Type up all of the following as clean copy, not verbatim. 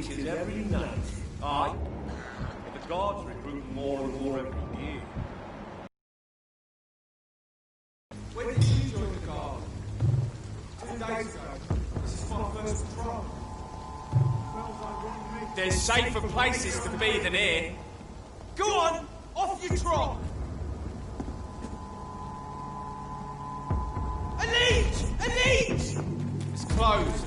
creatures every night. Aye. But the gods recruit more and more every year. When did you join the guard? 2 days ago. This is my first patrol. There's safer places to be than here. Go on, off you trot! A leech! A leech! It's closed.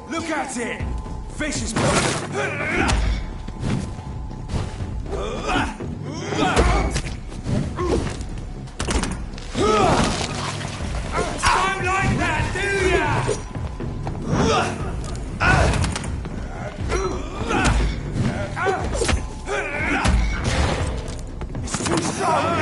Look at it! Fish is... Don't like that, do ya? It's too strong!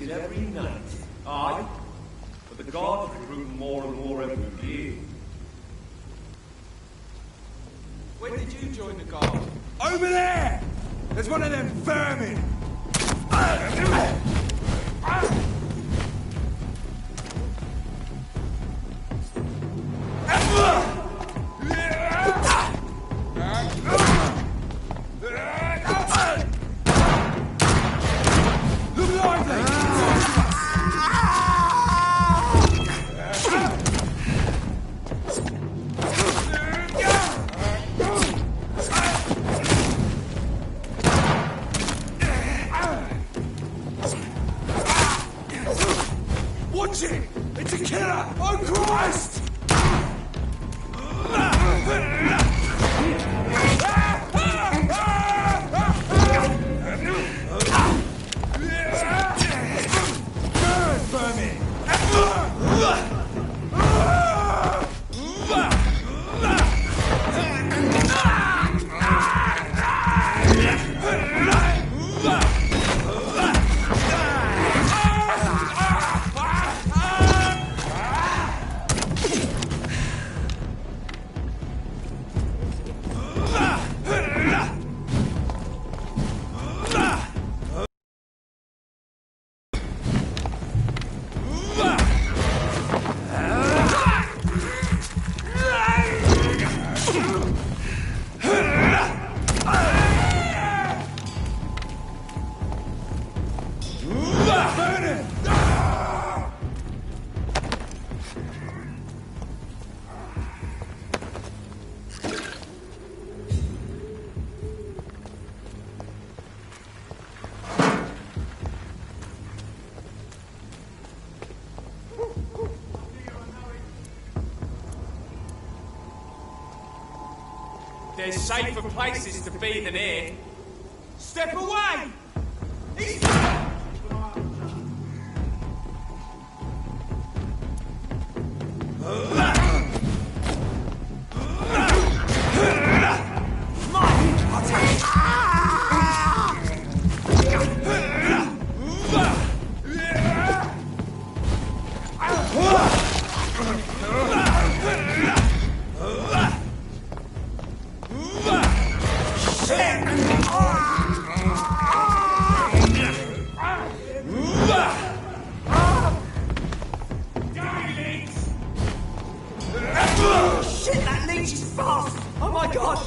news every night. Aye, but the gods recruit more and more every year. When did you join the guard? Over there! There's one of them vermin! Look lively! Watch it! It's a killer! Oh Christ! Bird vermin! There's safer places to be than here. Step away! He's... Shit, that leech is fast! Oh my god!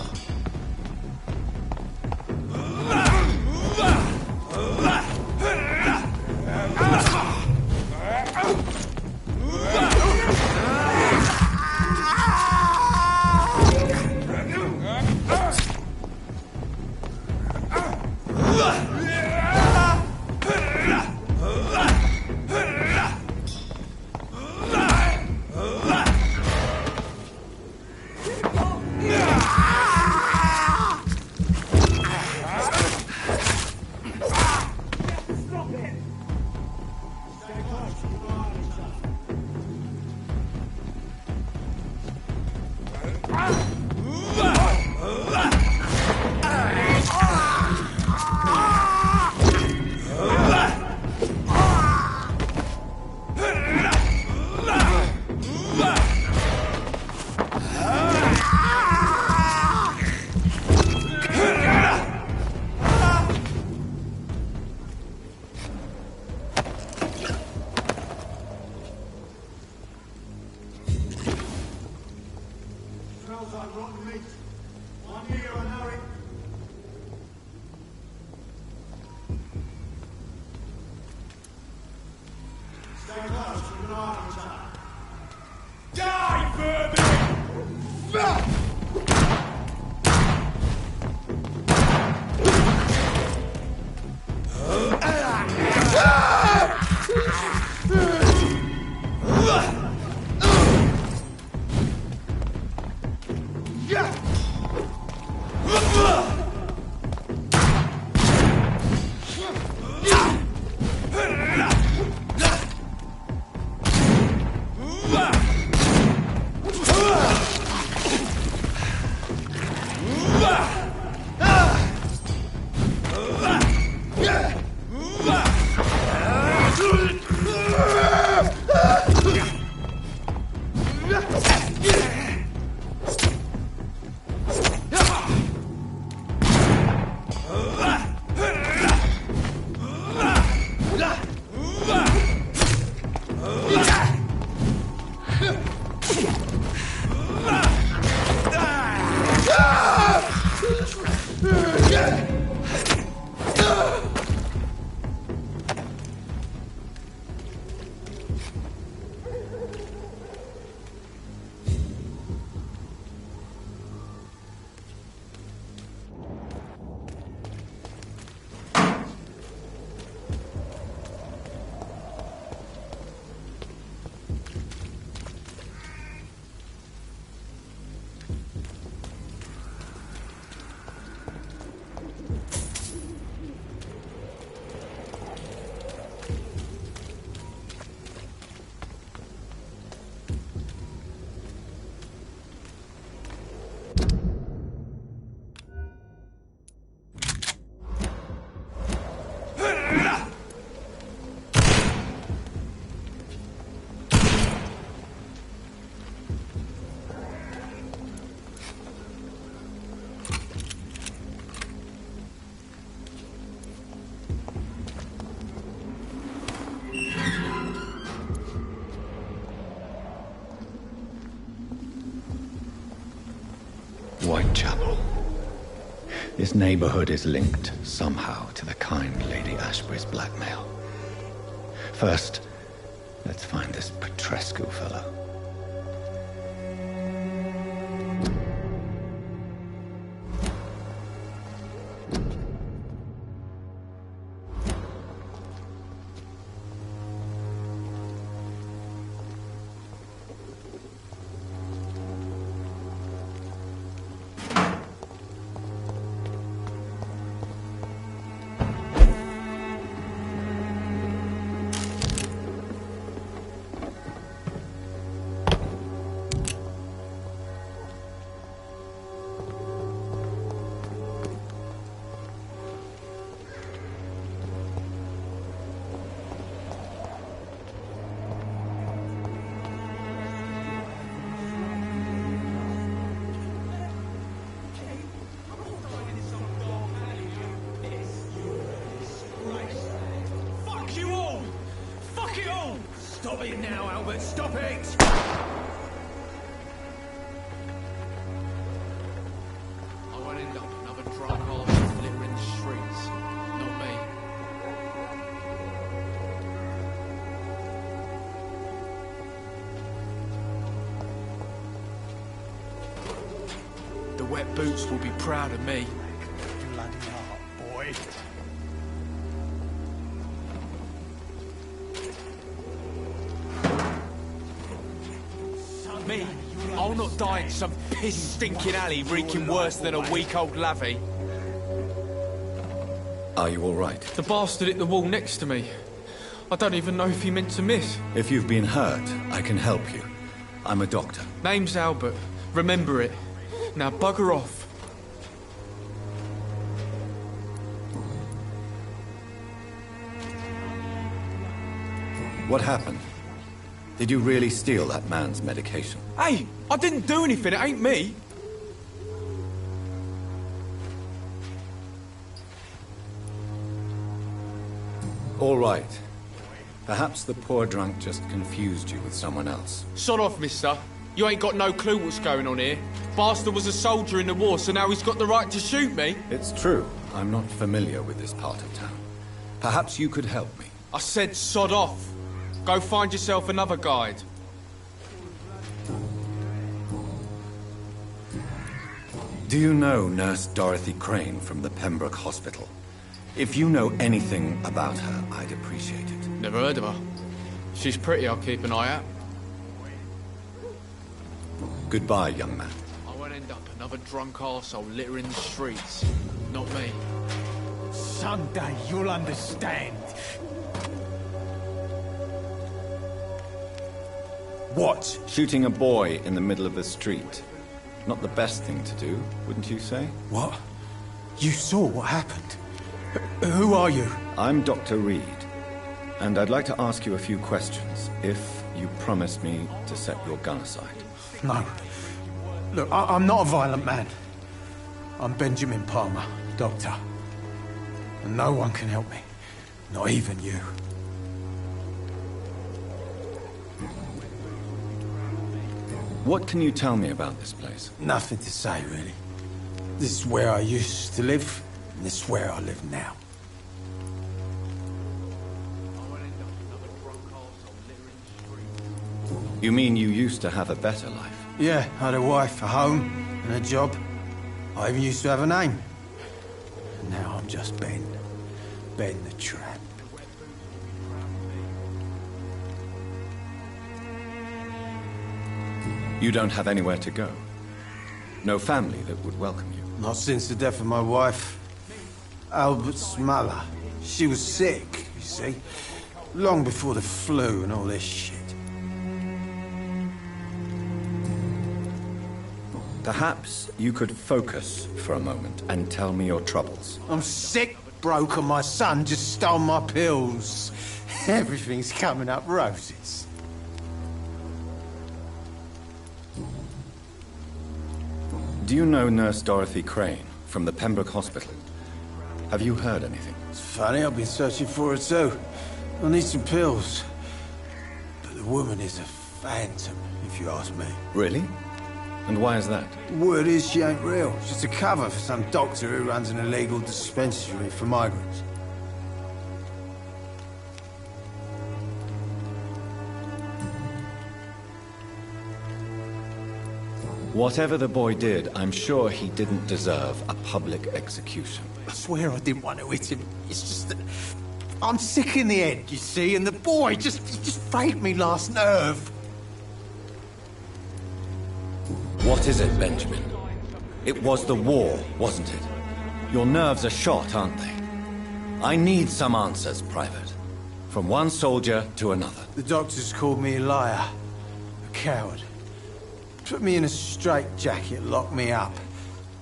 Smells like rotten meat. One here, I know it. Stay close, keep an eye on each other. Die, vermin! Yeah! Whitechapel. This neighborhood is linked somehow to the kind Lady Ashbury's blackmail. First, let's find this Petrescu fellow. Stop it now, Albert! Stop it! I won't end up another drunk arse littering the streets. Not me. The wet boots will be proud of me. Bloody heart, boy. Me? I'll not die in some piss-stinking alley reeking worse than a week-old lavvy. Are you all right? The bastard hit the wall next to me. I don't even know if he meant to miss. If you've been hurt, I can help you. I'm a doctor. Name's Albert. Remember it. Now bugger off. What happened? Did you really steal that man's medication? Hey, I didn't do anything. It ain't me. All right. Perhaps the poor drunk just confused you with someone else. Sod off, mister. You ain't got no clue what's going on here. Bastard was a soldier in the war, so now he's got the right to shoot me. It's true. I'm not familiar with this part of town. Perhaps you could help me. I said sod off. Go find yourself another guide. Do you know Nurse Dorothy Crane from the Pembroke Hospital? If you know anything about her, I'd appreciate it. Never heard of her. She's pretty, I'll keep an eye out. Goodbye, young man. I won't end up another drunk arsehole littering the streets. Not me. Someday you'll understand. What? Shooting a boy in the middle of the street. Not the best thing to do, wouldn't you say? What? You saw what happened? Who are you? I'm Dr. Reed, and I'd like to ask you a few questions, if you promise me to set your gun aside. No. Look, I'm not a violent man. I'm Benjamin Palmer, doctor. And no one can help me. Not even you. What can you tell me about this place? Nothing to say, really. This is where I used to live, and this is where I live now. I won't end up another drunk arsehole littering the You mean you used to have a better life? Yeah, I had a wife, a home, and a job. I even used to have a name. And now I'm just Ben. Ben the Tramp. You don't have anywhere to go? No family that would welcome you? Not since the death of my wife, Albert's mother. She was sick, you see. Long before the flu and all this shit. Perhaps you could focus for a moment and tell me your troubles. I'm sick, broke, and my son just stole my pills. Everything's coming up roses. Do you know Nurse Dorothy Crane from the Pembroke Hospital? Have you heard anything? It's funny, I've been searching for her too. I need some pills. But the woman is a phantom, if you ask me. Really? And why is that? The word is she ain't real. She's a cover for some doctor who runs an illegal dispensary for migrants. Whatever the boy did, I'm sure he didn't deserve a public execution. I swear I didn't want to hit him. It's just that I'm sick in the head, you see, and the boy just frayed me last nerve. What is it, Benjamin? It was the war, wasn't it? Your nerves are shot, aren't they? I need some answers, Private. From one soldier to another. The doctors called me a liar, a coward. Put me in a straitjacket, locked me up.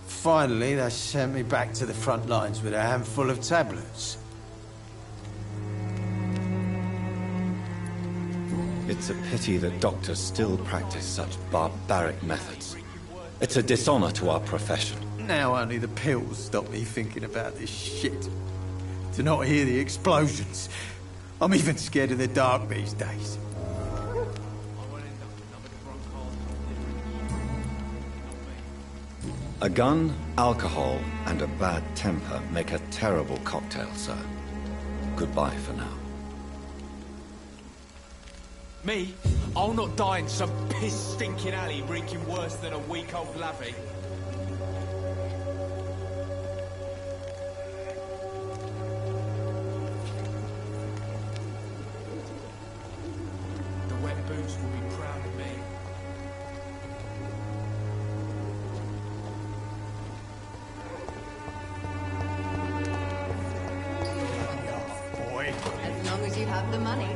Finally, they sent me back to the front lines with a handful of tablets. It's a pity that doctors still practice such barbaric methods. It's a dishonor to our profession. Now only the pills stop me thinking about this shit. To not hear the explosions. I'm even scared of the dark these days. A gun, alcohol, and a bad temper make a terrible cocktail, sir. Goodbye for now. Me? I'll not die in some piss-stinking alley reeking worse than a week-old lavvy. The wet boots will be proud of me. Boy. As long as you have the money.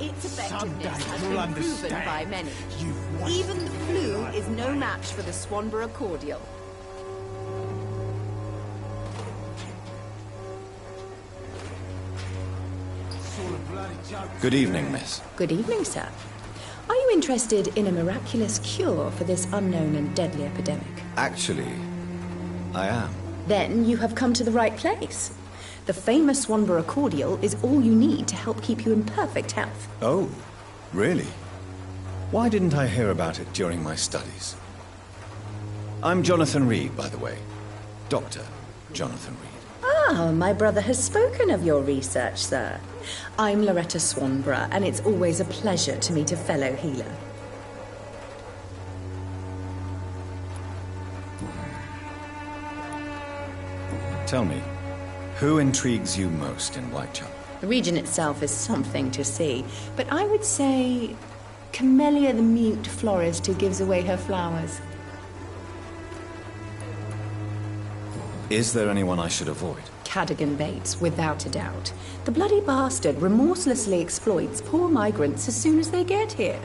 Its effectiveness has you'll been understand. proven by many. You've won. Even the flu is no match for the Swanborough cordial. Good evening, miss. Good evening, sir. Are you interested in a miraculous cure for this unknown and deadly epidemic? Actually, I am. Then you have come to the right place. The famous Swanborough cordial is all you need to help keep you in perfect health. Oh, really? Why didn't I hear about it during my studies? I'm Jonathan Reed, by the way. Dr. Jonathan Reed. Ah, my brother has spoken of your research, sir. I'm Loretta Swanborough, and it's always a pleasure to meet a fellow healer. Tell me, who intrigues you most in Whitechapel? The region itself is something to see, but I would say Camellia the mute florist who gives away her flowers. Is there anyone I should avoid? Cadogan Bates, without a doubt. The bloody bastard remorselessly exploits poor migrants as soon as they get here.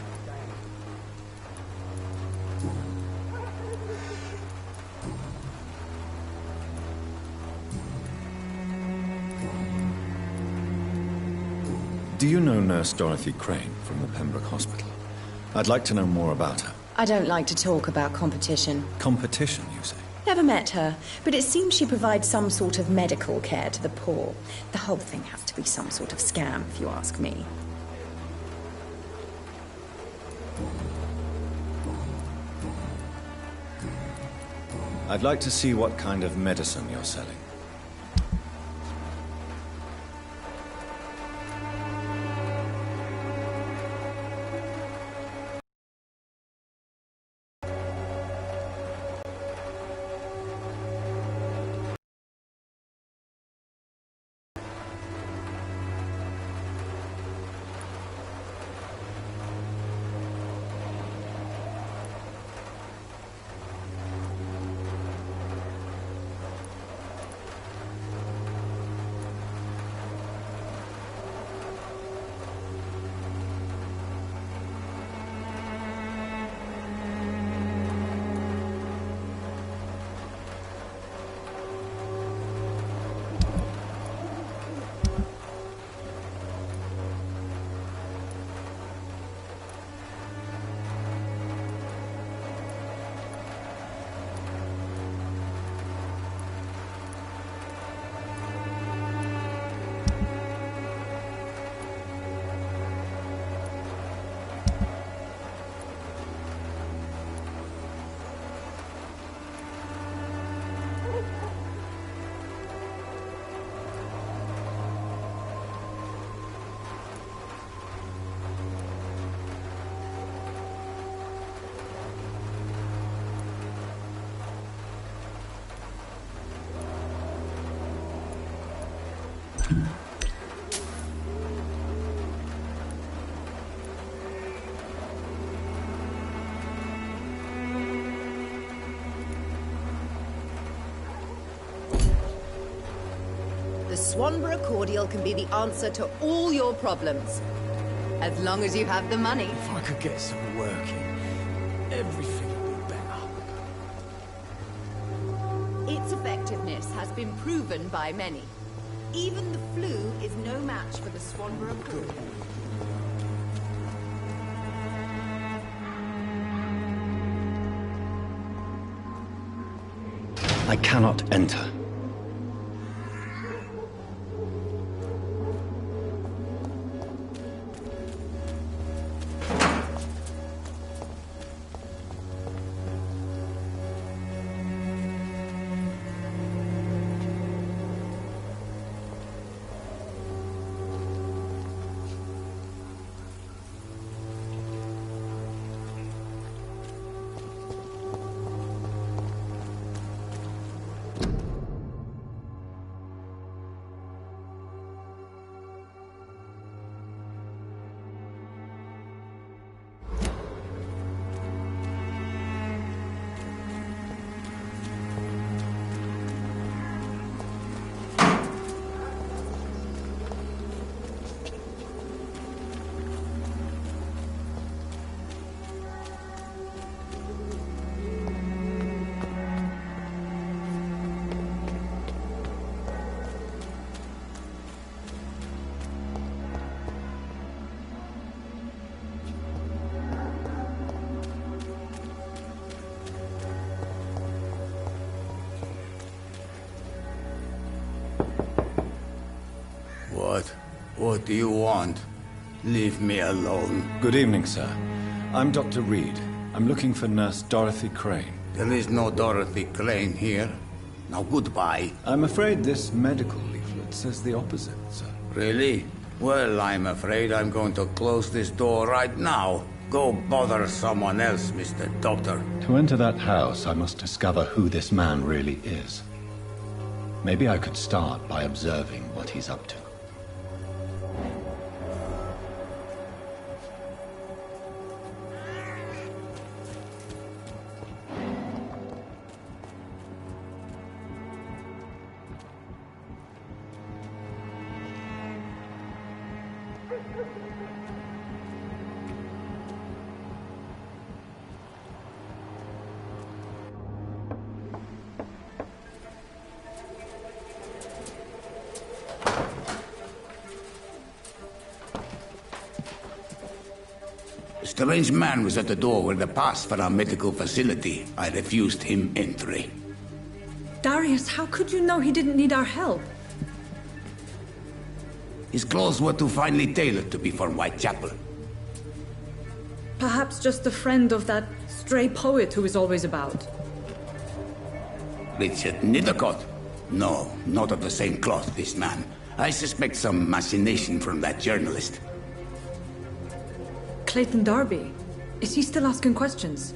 Do you know Nurse Dorothy Crane from the Pembroke Hospital? I'd like to know more about her. I don't like to talk about competition. Competition, you say? Never met her, but it seems she provides some sort of medical care to the poor. The whole thing has to be some sort of scam, if you ask me. I'd like to see what kind of medicine you're selling. The Swanborough cordial can be the answer to all your problems. As long as you have the money. If I could get some working, everything would be better. Its effectiveness has been proven by many. Even the flu is no match for the Swanborough cordial. I cannot enter. What do you want? Leave me alone. Good evening, sir. I'm Dr. Reed. I'm looking for Nurse Dorothy Crane. There is no Dorothy Crane here. Now goodbye. I'm afraid this medical leaflet says the opposite, sir. Really? Well, I'm afraid I'm going to close this door right now. Go bother someone else, Mr. Doctor. To enter that house, I must discover who this man really is. Maybe I could start by observing what he's up to. A strange man was at the door with a pass for our medical facility. I refused him entry. Darius, how could you know he didn't need our help? His clothes were too finely tailored to be for Whitechapel. Perhaps just a friend of that stray poet who is always about. Richard Nithercott? No, not of the same cloth, this man. I suspect some machination from that journalist. Clayton Darby. Is he still asking questions?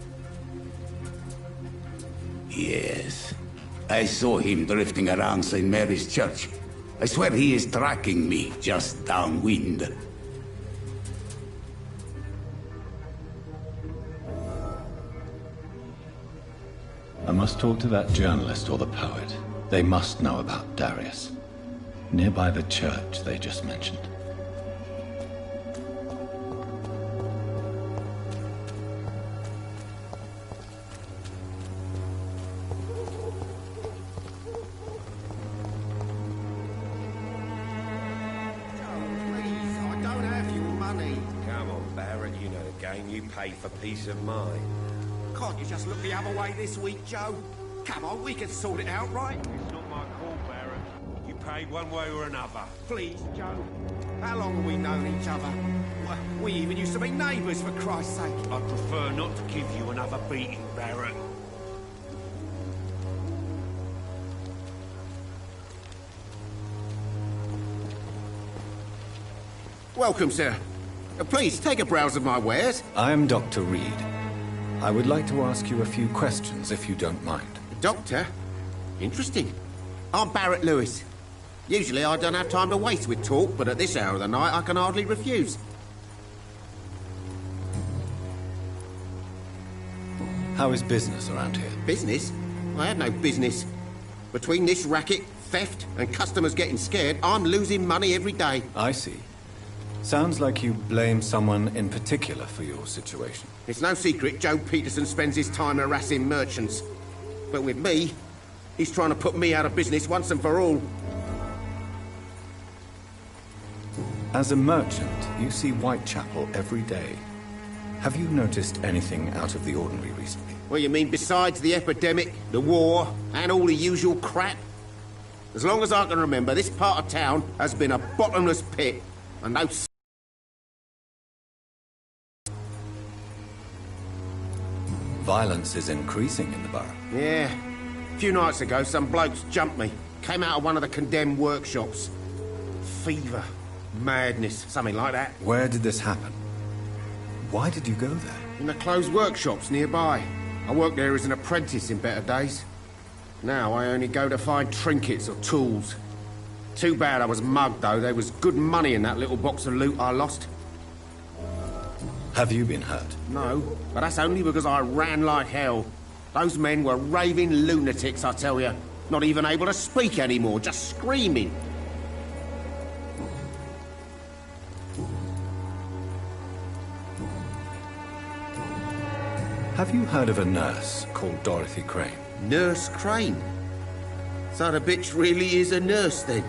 Yes. I saw him drifting around St. Mary's Church. I swear he is tracking me just downwind. I must talk to that journalist or the poet. They must know about Darius. Nearby the church they just mentioned. You pay for peace of mind. Can't you just look the other way this week, Joe? Come on, we can sort it out, right? It's not my call, Baron. You pay one way or another. Please, Joe. How long have we known each other? Well, we even used to be neighbours, for Christ's sake. I'd prefer not to give you another beating, Baron. Welcome, sir. Please, take a browse of my wares. I'm Dr. Reed. I would like to ask you a few questions, if you don't mind. Doctor? Interesting. I'm Barrett Lewis. Usually I don't have time to waste with talk, but at this hour of the night I can hardly refuse. How is business around here? Business? I had no business. Between this racket, theft, and customers getting scared, I'm losing money every day. I see. Sounds like you blame someone in particular for your situation. It's no secret Joe Peterson spends his time harassing merchants. But with me, he's trying to put me out of business once and for all. As a merchant, you see Whitechapel every day. Have you noticed anything out of the ordinary recently? What you mean besides the epidemic, the war, and all the usual crap? As long as I can remember, this part of town has been a bottomless pit, and no... Violence is increasing in the borough. Yeah. A few nights ago, some blokes jumped me. Came out of one of the condemned workshops. Fever, madness, something like that. Where did this happen? Why did you go there? In the closed workshops nearby. I worked there as an apprentice in better days. Now I only go to find trinkets or tools. Too bad I was mugged, though. There was good money in that little box of loot I lost. Have you been hurt? No, but that's only because I ran like hell. Those men were raving lunatics, I tell you. Not even able to speak anymore, just screaming. Have you heard of a nurse called Dorothy Crane? Nurse Crane? So the bitch really is a nurse, then?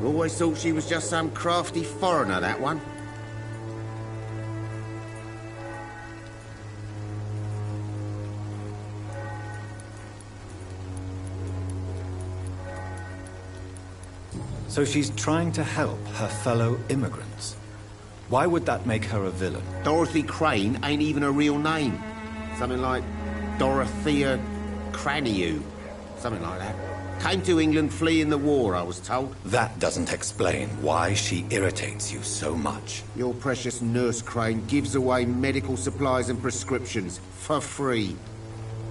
Always thought she was just some crafty foreigner, that one. So she's trying to help her fellow immigrants. Why would that make her a villain? Dorothy Crane ain't even a real name. Something like Dorothea Craniu. Something like that. Came to England fleeing the war, I was told. That doesn't explain why she irritates you so much. Your precious Nurse Crane gives away medical supplies and prescriptions for free.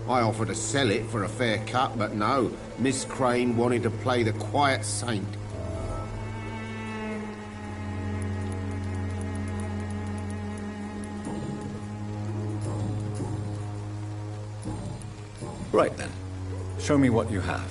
I offered to sell it for a fair cut, but no. Miss Crane wanted to play the quiet saint. Right then. Show me what you have.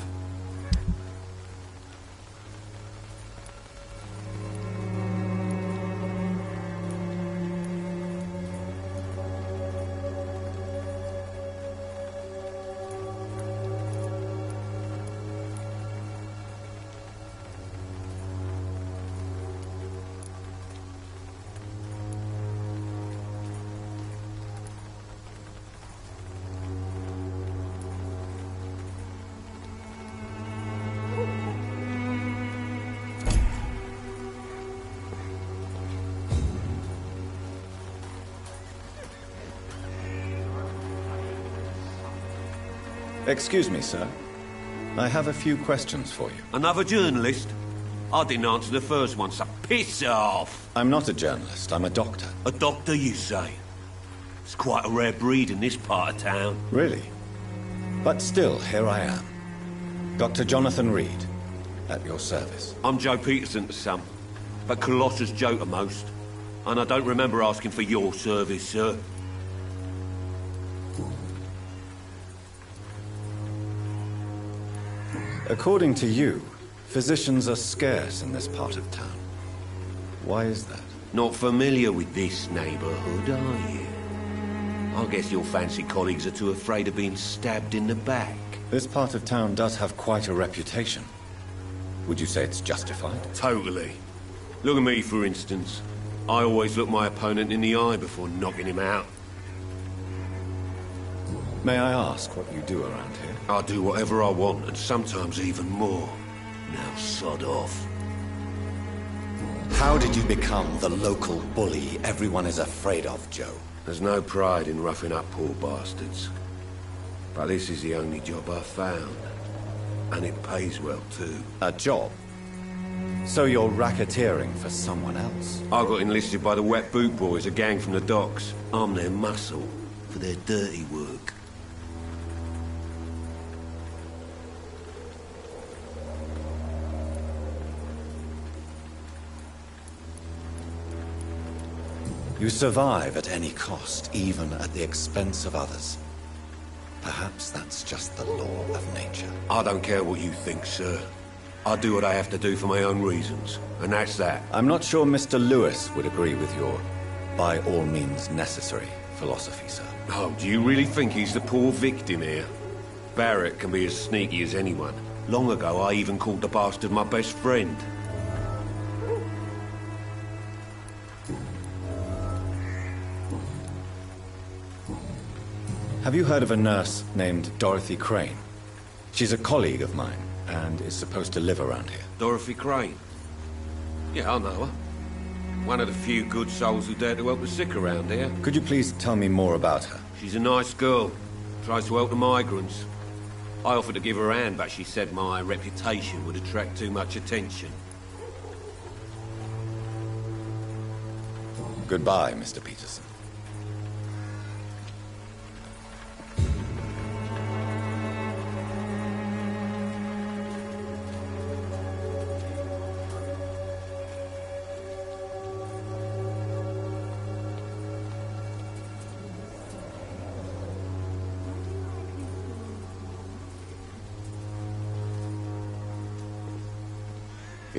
Excuse me, sir. I have a few questions for you. Another journalist? I didn't answer the first one, so piss off! I'm not a journalist, I'm a doctor. A doctor, you say? It's quite a rare breed in this part of town. Really? But still, here I am. Dr. Jonathan Reed, at your service. I'm Joe Peterson to some, but Colossus Joe to most. And I don't remember asking for your service, sir. According to you, physicians are scarce in this part of town. Why is that? Not familiar with this neighborhood, are you? I guess your fancy colleagues are too afraid of being stabbed in the back. This part of town does have quite a reputation. Would you say it's justified? Totally. Look at me, for instance. I always look my opponent in the eye before knocking him out. May I ask what you do around here? I do whatever I want, and sometimes even more. Now sod off. How did you become the local bully everyone is afraid of, Joe? There's no pride in roughing up poor bastards. But this is the only job I've found. And it pays well, too. A job? So you're racketeering for someone else? I got enlisted by the Wet Boot Boys, a gang from the docks. I'm their muscle for their dirty work. You survive at any cost, even at the expense of others. Perhaps that's just the law of nature. I don't care what you think, sir. I do what I have to do for my own reasons, and that's that. I'm not sure Mr. Lewis would agree with your by all means necessary philosophy, sir. Oh, do you really think he's the poor victim here? Barrett can be as sneaky as anyone. Long ago, I even called the bastard my best friend. Have you heard of a nurse named Dorothy Crane? She's a colleague of mine, and is supposed to live around here. Dorothy Crane? Yeah, I know her. One of the few good souls who dare to help the sick around here. Could you please tell me more about her? She's a nice girl. Tries to help the migrants. I offered to give her a hand, but she said my reputation would attract too much attention. Goodbye, Mr. Peterson.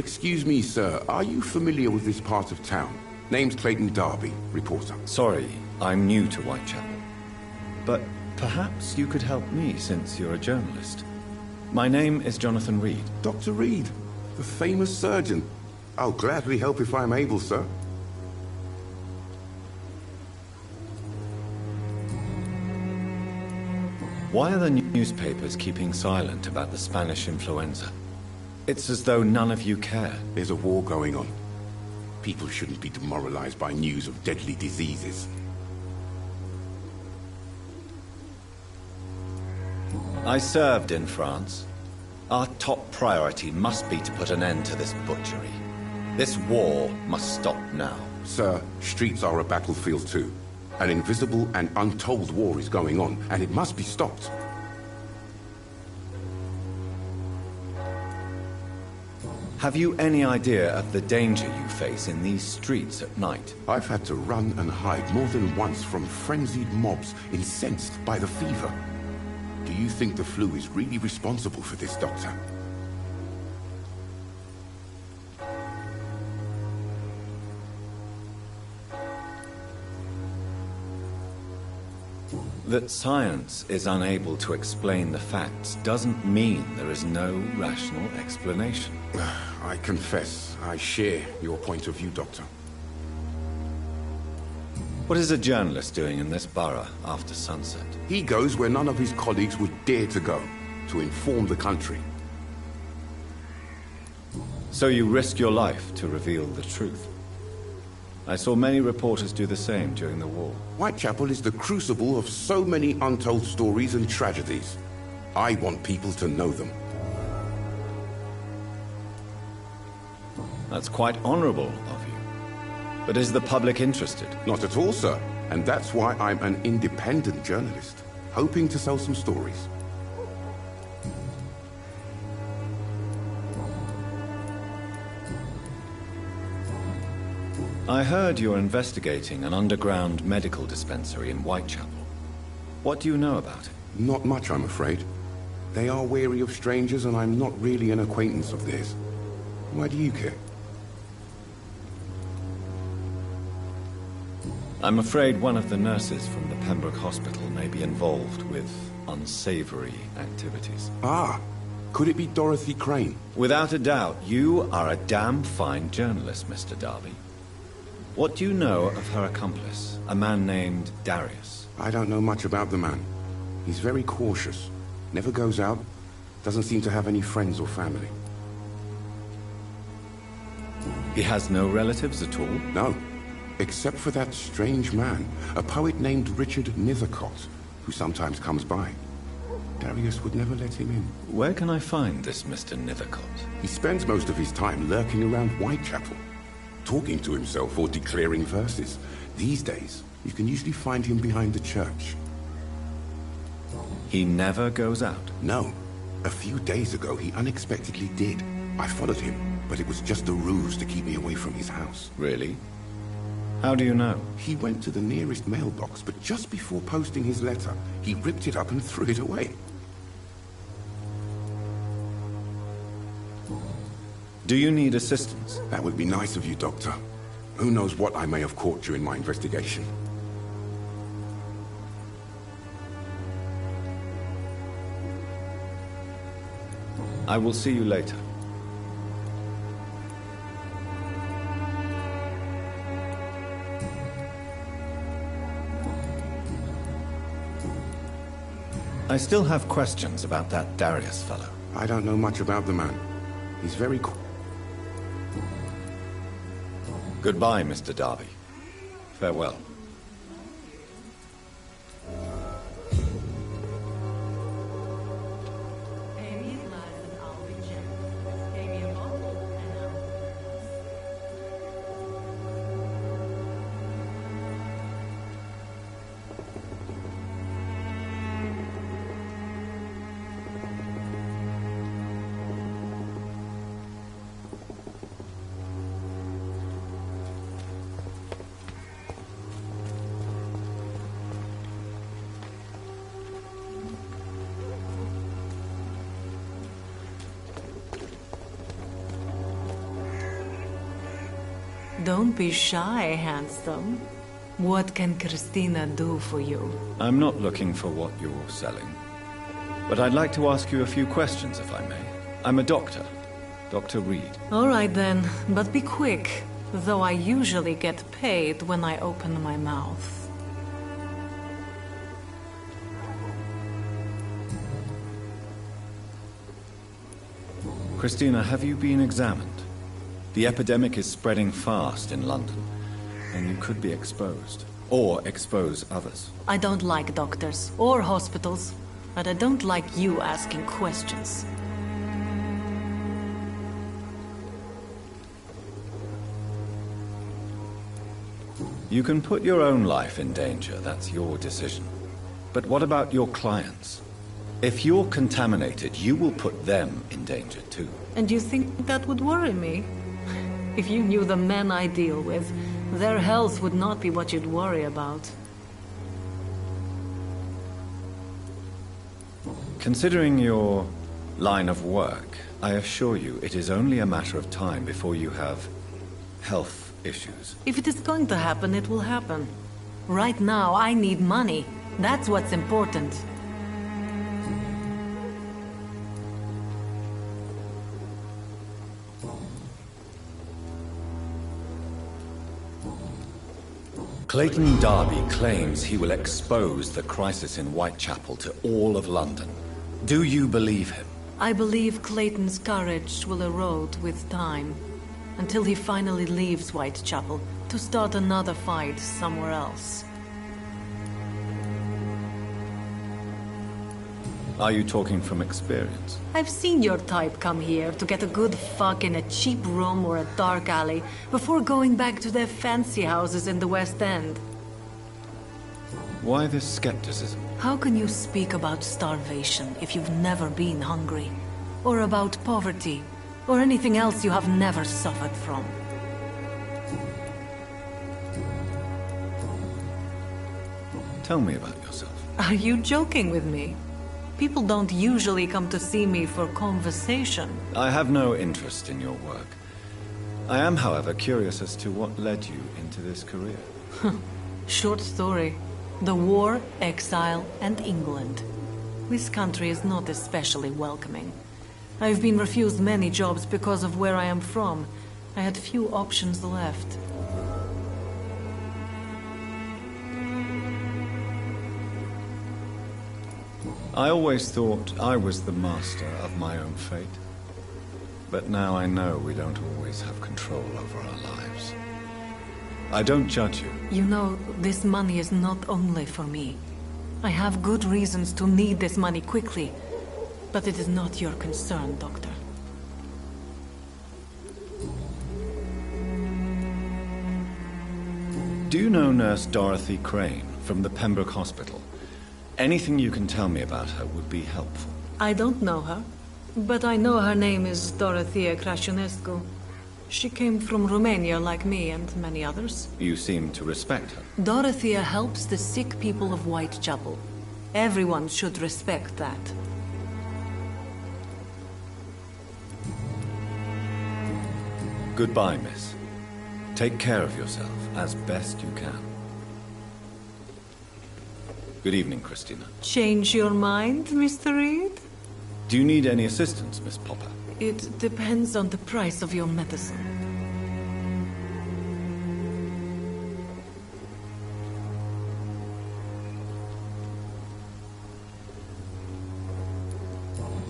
Excuse me, sir. Are you familiar with this part of town? Name's Clayton Darby, reporter. Sorry, I'm new to Whitechapel. But perhaps you could help me, since you're a journalist. My name is Jonathan Reed. Dr. Reed, the famous surgeon. I'll gladly help if I'm able, sir. Why are the newspapers keeping silent about the Spanish influenza? It's as though none of you care. There's a war going on. People shouldn't be demoralized by news of deadly diseases. I served in France. Our top priority must be to put an end to this butchery. This war must stop now. Sir, streets are a battlefield too. An invisible and untold war is going on, and it must be stopped. Have you any idea of the danger you face in these streets at night? I've had to run and hide more than once from frenzied mobs incensed by the fever. Do you think the flu is really responsible for this, Doctor? That science is unable to explain the facts doesn't mean there is no rational explanation. I confess, I share your point of view, Doctor. What is a journalist doing in this borough after sunset? He goes where none of his colleagues would dare to go, to inform the country. So you risk your life to reveal the truth. I saw many reporters do the same during the war. Whitechapel is the crucible of so many untold stories and tragedies. I want people to know them. That's quite honorable of you. But is the public interested? Not at all, sir. And that's why I'm an independent journalist, hoping to sell some stories. I heard you're investigating an underground medical dispensary in Whitechapel. What do you know about it? Not much, I'm afraid. They are wary of strangers, and I'm not really an acquaintance of theirs. Why do you care? I'm afraid one of the nurses from the Pembroke Hospital may be involved with unsavory activities. Ah, could it be Dorothy Crane? Without a doubt, you are a damn fine journalist, Mr. Darby. What do you know of her accomplice, a man named Darius? I don't know much about the man. He's very cautious. Never goes out. Doesn't seem to have any friends or family. He has no relatives at all? No. Except for that strange man, a poet named Richard Nithercott, who sometimes comes by. Darius would never let him in. Where can I find this Mr. Nithercott? He spends most of his time lurking around Whitechapel, talking to himself or declaring verses. These days, you can usually find him behind the church. He never goes out? No. A few days ago, he unexpectedly did. I followed him, but it was just a ruse to keep me away from his house. Really? How do you know? He went to the nearest mailbox, but just before posting his letter, he ripped it up and threw it away. Do you need assistance? That would be nice of you, Doctor. Who knows what I may have caught during my investigation. I will see you later. I still have questions about that Darius fellow. I don't know much about the man. He's very cool. Goodbye, Mr. Darby. Farewell. Don't be shy, handsome. What can Christina do for you? I'm not looking for what you're selling. But I'd like to ask you a few questions, if I may. I'm a doctor. Dr. Reed. All right then, but be quick. Though I usually get paid when I open my mouth. Christina, have you been examined? The epidemic is spreading fast in London, and you could be exposed. Or expose others. I don't like doctors or hospitals, but I don't like you asking questions. You can put your own life in danger, that's your decision. But what about your clients? If you're contaminated, you will put them in danger too. And you think that would worry me? If you knew the men I deal with, their health would not be what you'd worry about. Considering your line of work, I assure you it is only a matter of time before you have health issues. If it is going to happen, it will happen. Right now, I need money. That's what's important. Clayton Darby claims he will expose the crisis in Whitechapel to all of London. Do you believe him? I believe Clayton's courage will erode with time, until he finally leaves Whitechapel to start another fight somewhere else. Are you talking from experience? I've seen your type come here to get a good fuck in a cheap room or a dark alley before going back to their fancy houses in the West End. Why this skepticism? How can you speak about starvation if you've never been hungry? Or about poverty? Or anything else you have never suffered from? Tell me about yourself. Are you joking with me? People don't usually come to see me for conversation. I have no interest in your work. I am, however, curious as to what led you into this career. Short story. The war, exile, and England. This country is not especially welcoming. I've been refused many jobs because of where I am from. I had few options left. I always thought I was the master of my own fate. But now I know we don't always have control over our lives. I don't judge you. You know, this money is not only for me. I have good reasons to need this money quickly. But it is not your concern, Doctor. Do you know Nurse Dorothy Crane from the Pembroke Hospital? Anything you can tell me about her would be helpful. I don't know her, but I know her name is Dorothea Crasionescu. She came from Romania like me and many others. You seem to respect her. Dorothea helps the sick people of Whitechapel. Everyone should respect that. Goodbye, miss. Take care of yourself as best you can. Good evening, Christina. Change your mind, Mr. Reed? Do you need any assistance, Miss Popper? It depends on the price of your medicine.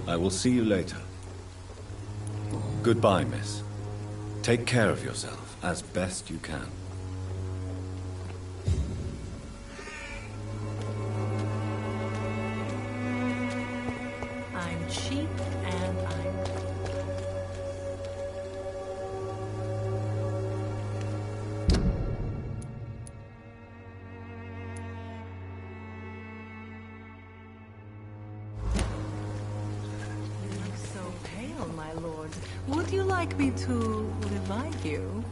I will see you later. Goodbye, miss. Take care of yourself as best you can. I'm cheap and I'm... You look so pale, my lord. Would you like me to revive you?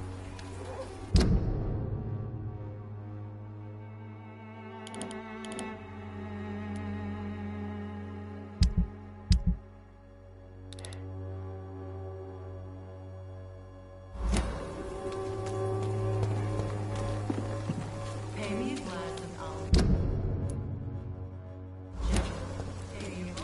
Pay me a glass and I'll... Here you go.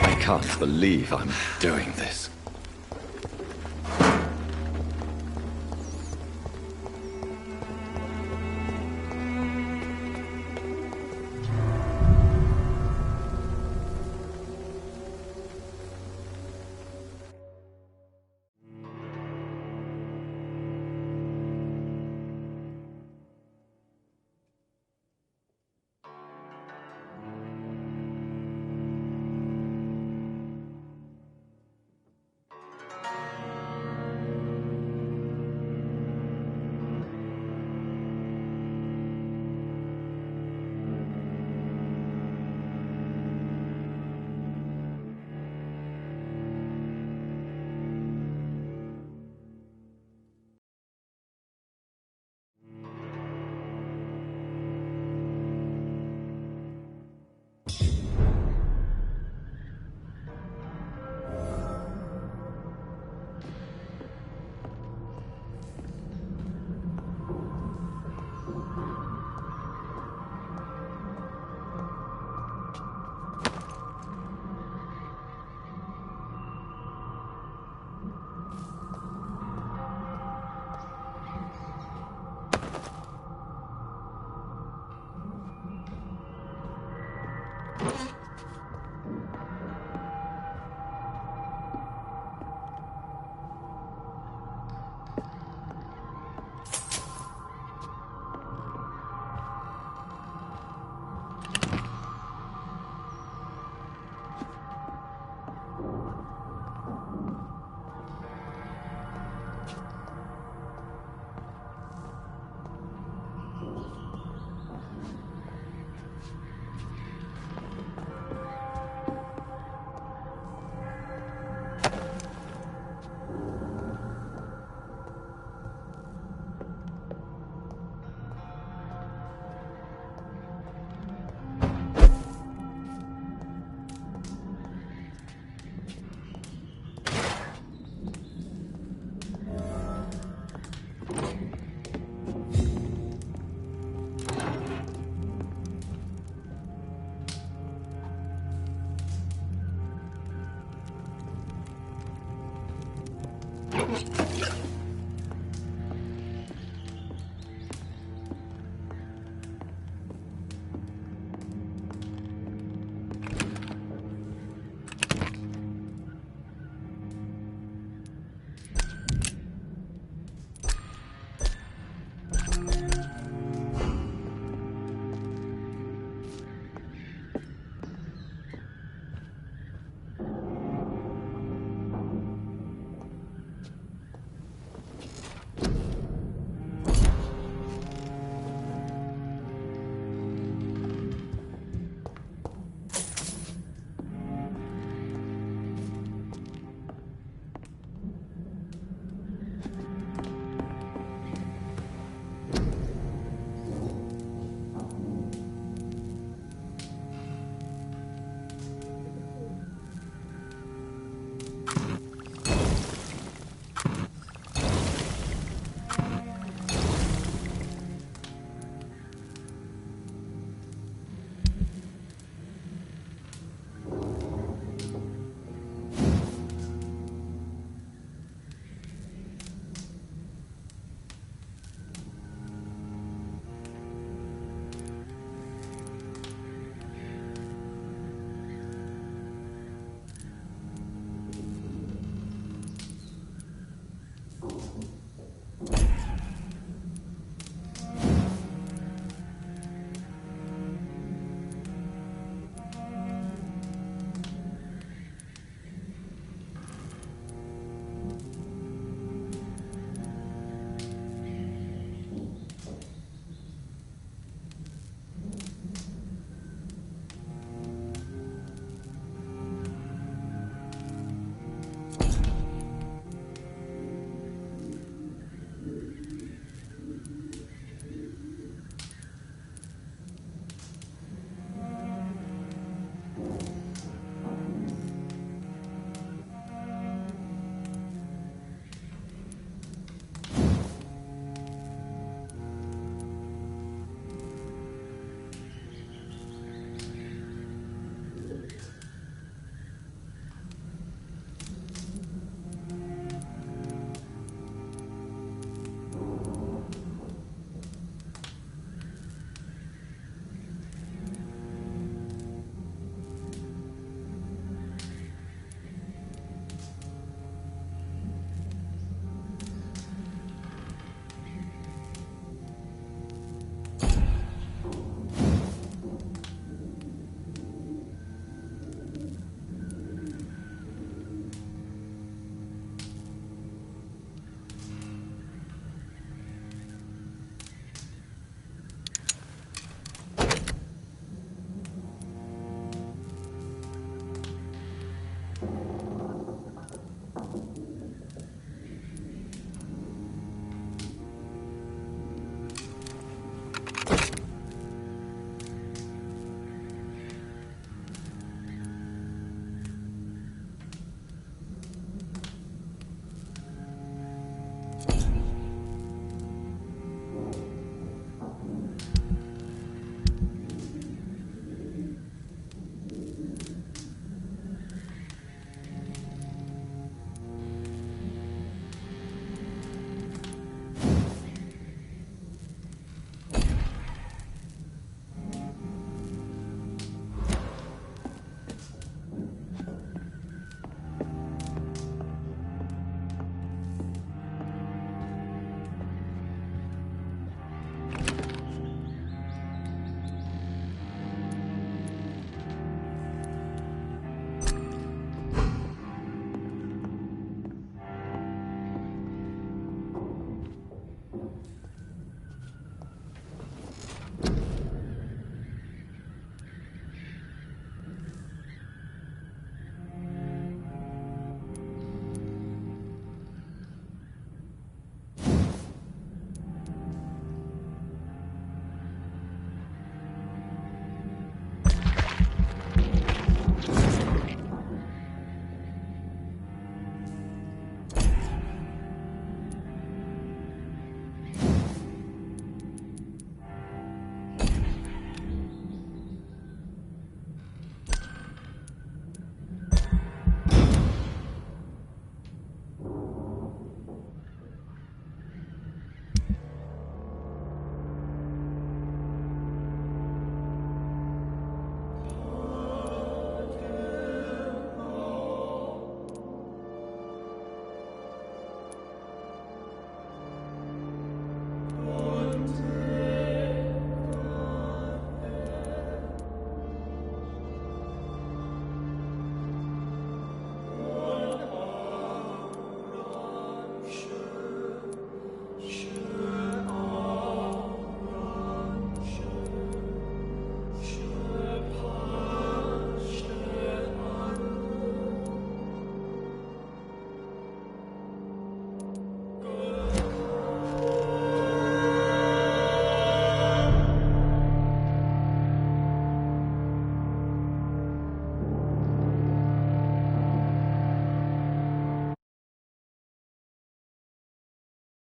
I can't believe I'm doing this.